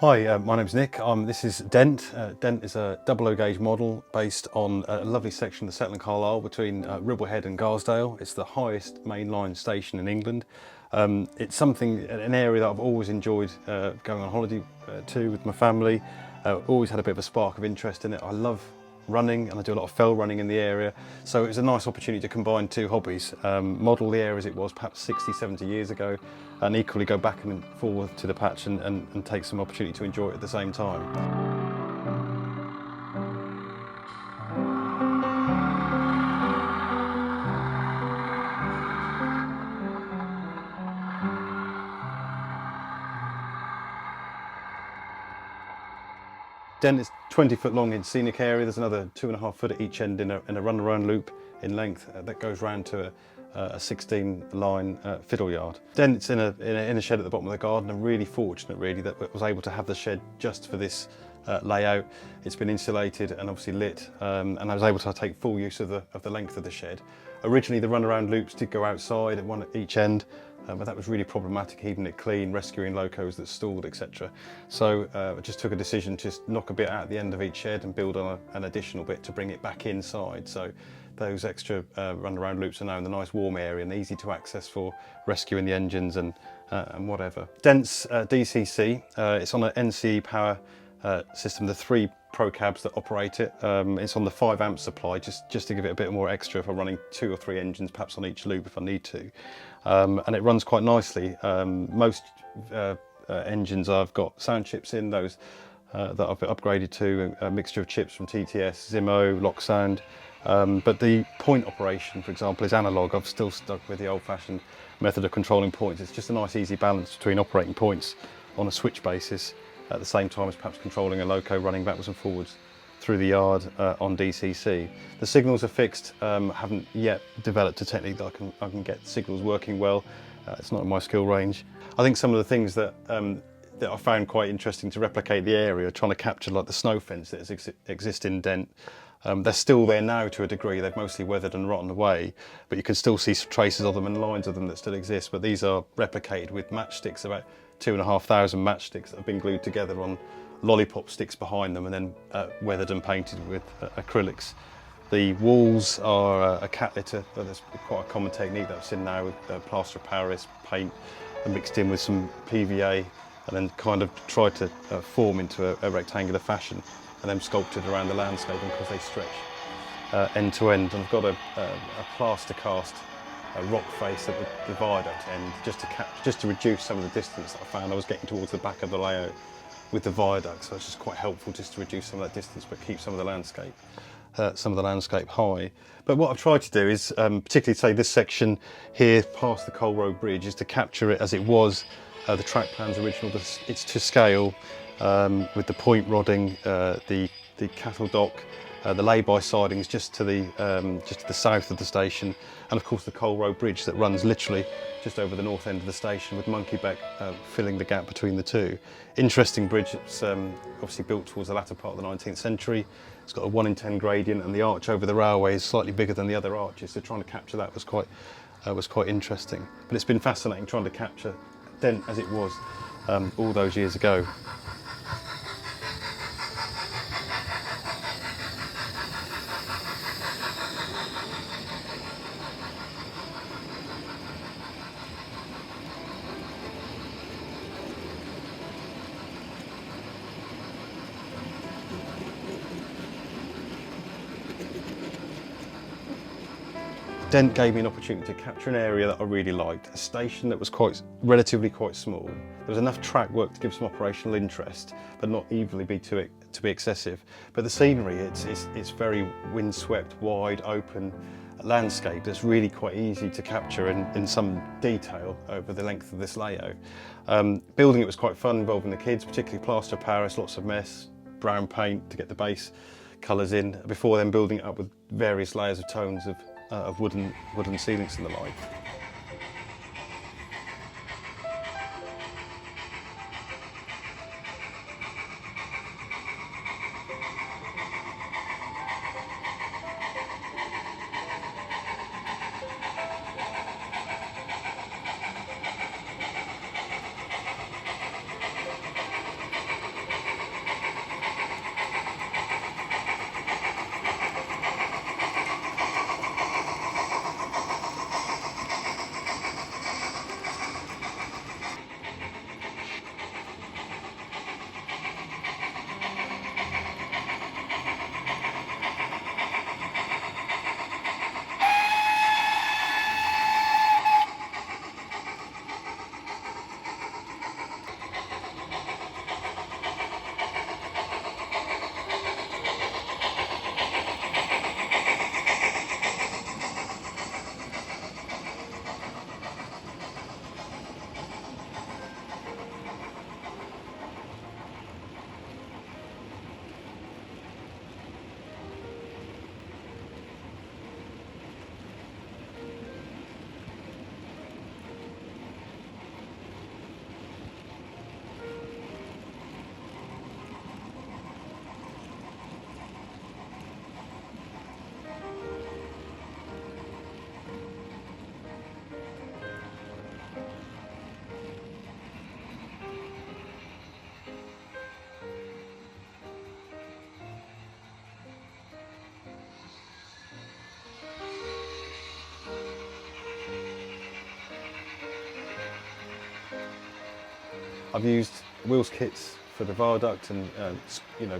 Hi, my name's Nick. This is Dent. Dent is a 00 gauge model based on a lovely section of the Settle and Carlisle between Ribblehead and Garsdale. It's the highest mainline station in England. It's an area that I've always enjoyed going on holiday to with my family. Always had a bit of a spark of interest in it. I love running and I do a lot of fell running in the area, so it was a nice opportunity to combine two hobbies, model the area as it was perhaps 60-70 years ago, and equally go back and forward to the patch and take some opportunity to enjoy it at the same time. Dent is 20 foot long in scenic area. There's another 2.5 foot at each end in a run around loop in length that goes round to a 16 line fiddle yard. Dent's in a shed at the bottom of the garden. I'm really fortunate really that I was able to have the shed just for this layout. It's been insulated and obviously lit, and I was able to take full use of the length of the shed. Originally the run around loops did go outside at one at each end, but that was really problematic, keeping it clean, rescuing locos that stalled, etc. So I just took a decision to just knock a bit out at the end of each shed and build on an additional bit to bring it back inside. So those extra run around loops are now in the nice warm area and easy to access for rescuing the engines and whatever. Dent's DCC, it's on an NCE power system, the 3 Pro cabs that operate it. It's on the 5 amp supply, just to give it a bit more extra if I'm running 2 or 3 engines perhaps on each loop if I need to. And it runs quite nicely. Most engines I've got sound chips in, those that I've upgraded to, a mixture of chips from TTS, Zimo, Lock Sound. But the point operation, for example, is analog. I've still stuck with the old-fashioned method of controlling points. It's just a nice easy balance between operating points on a switch basis at the same time as perhaps controlling a loco running backwards and forwards through the yard on DCC. The signals are fixed, haven't yet developed a technique that I can get signals working well. It's not in my skill range. I think some of the things that I found quite interesting to replicate the area, trying to capture like the snow fence that exists in Dent. They're still there now to a degree. They've mostly weathered and rotten away, but you can still see traces of them and lines of them that still exist. But these are replicated with matchsticks, about 2,500 matchsticks that have been glued together on lollipop sticks behind them and then weathered and painted with acrylics. The walls are a cat litter. That's quite a common technique that I've seen now with plaster of Paris paint and mixed in with some PVA and then kind of tried to form into a rectangular fashion and then sculpted around the landscape because they stretch end to end. And I've got a plaster cast rock face at the viaduct end just to reduce some of the distance that I found I was getting towards the back of the layout with the viaduct, so it's just quite helpful just to reduce some of that distance but keep some of the landscape high. But what I've tried to do is, particularly say this section here past the Coal Road Bridge, is to capture it as it was, the track plan's original. It's to scale, with the point rodding, the cattle dock, the lay-by sidings just to the south of the station, and of course the Coal Road Bridge that runs literally just over the north end of the station with Monkey Beck filling the gap between the two. Interesting bridge. It's obviously built towards the latter part of the 19th century. It's got a 1 in 10 gradient and the arch over the railway is slightly bigger than the other arches, so trying to capture that was quite interesting. But it's been fascinating trying to capture Dent as it was all those years ago. Dent gave me an opportunity to capture an area that I really liked, a station that was relatively quite small. There was enough track work to give some operational interest, but not evilly to be excessive. But the scenery, it's very windswept, wide, open landscape that's really quite easy to capture in some detail over the length of this layout. Building it was quite fun, involving the kids, particularly plaster of Paris, lots of mess, brown paint to get the base colours in, before then building it up with various layers of tones of wooden ceilings and the like. I've used wheels kits for the viaduct and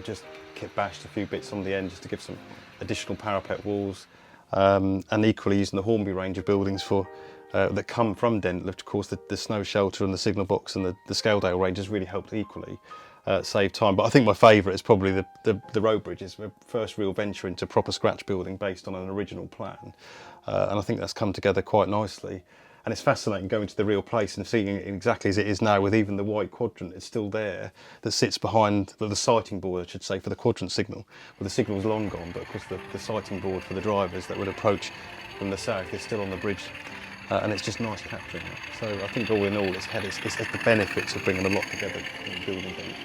just kit bashed a few bits on the end just to give some additional parapet walls, and equally using the Hornby range of buildings for that come from Dent. Of course, the snow shelter and the signal box and the Scaledale range has really helped equally save time. But I think my favourite is probably the road bridge. It's my first real venture into proper scratch building based on an original plan, and I think that's come together quite nicely. And it's fascinating going to the real place and seeing it exactly as it is now, with even the white quadrant it's still there that sits behind the sighting board, I should say, for the quadrant signal. Well, the signal's long gone, but of course the sighting board for the drivers that would approach from the south is still on the bridge, and it's just nice capturing that. So I think all in all, it's the benefits of bringing a lot together in building things.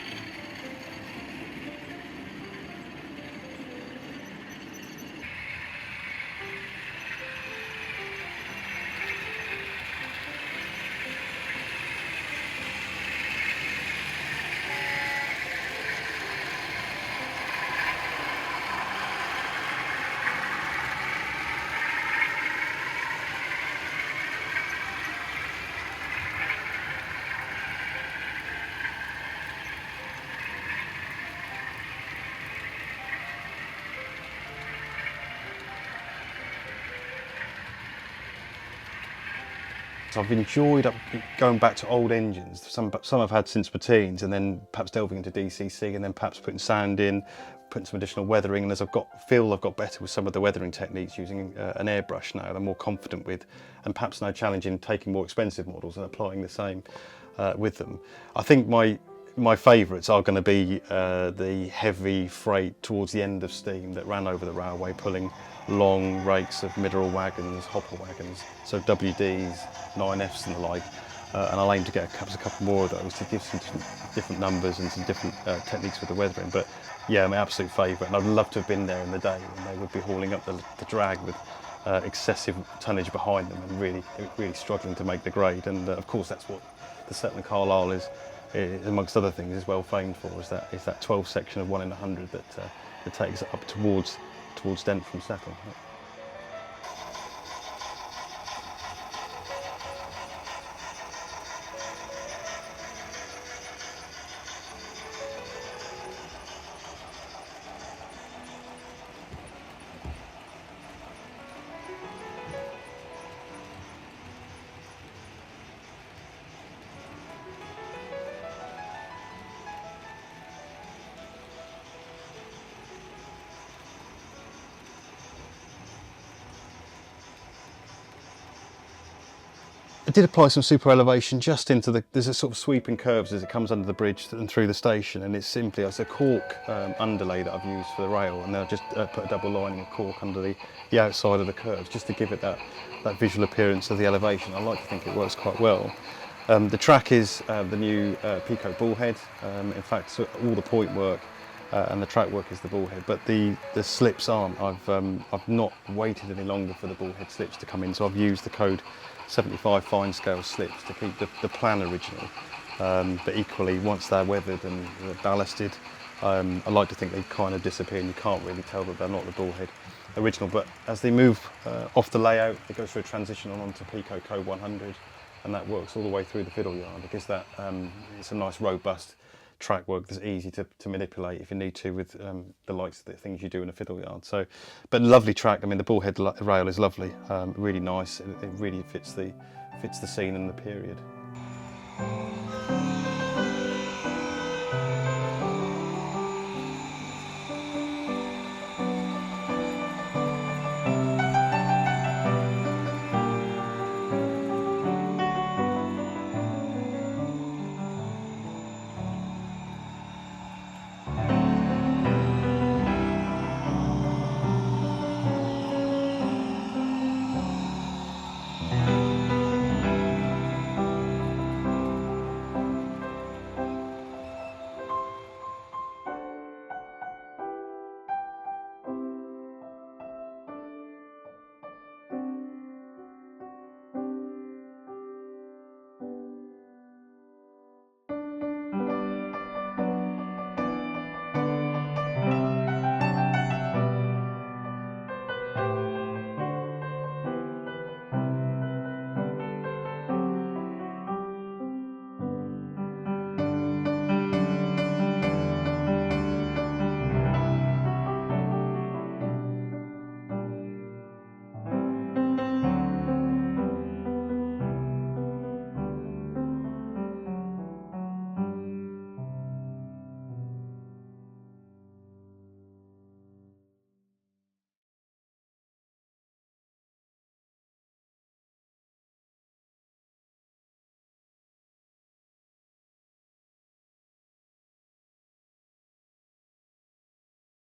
I've enjoyed going back to old engines. Some I've had since my teens, and then perhaps delving into DCC, and then perhaps putting sound in, putting some additional weathering. And as I've got better with some of the weathering techniques, using an airbrush now that I'm more confident with, and perhaps now challenging taking more expensive models and applying the same with them. I think my favourites are going to be the heavy freight towards the end of steam that ran over the railway, pulling long rakes of mineral wagons, hopper wagons, so WDs, 9Fs and the like, and I'll aim to get perhaps a couple more of those to give some different numbers and some different techniques with the weathering. But yeah, my absolute favourite, and I'd love to have been there in the day when they would be hauling up the drag with excessive tonnage behind them and really struggling to make the grade. And of course that's what the Settle and Carlisle is, amongst other things, is well famed for, is that 12 section of 1 in 100 that takes it up towards Dent from Settle. I did apply some super elevation just into there's a sort of sweeping curves as it comes under the bridge and through the station, and it's a cork underlay that I've used for the rail, and then I just put a double lining of cork under the outside of the curves just to give it that visual appearance of the elevation. I like to think it works quite well. The track is the new Pico bullhead. In fact, so all the point work and the track work is the bullhead, but the slips aren't. I've not waited any longer for the bullhead slips to come in, so I've used the code 75 fine scale slips to keep the plan original. But equally, once they're weathered and they're ballasted, I like to think they kind of disappear and you can't really tell that they're not the bullhead original. But as they move off the layout, it goes through a transition onto Pico Code 100, and that works all the way through the fiddle yard, because that it's a nice robust track work that's easy to manipulate if you need to, with the likes of the things you do in a fiddle yard. So, but lovely track. I mean, the bullhead rail is lovely, really nice. It really fits the scene and the period.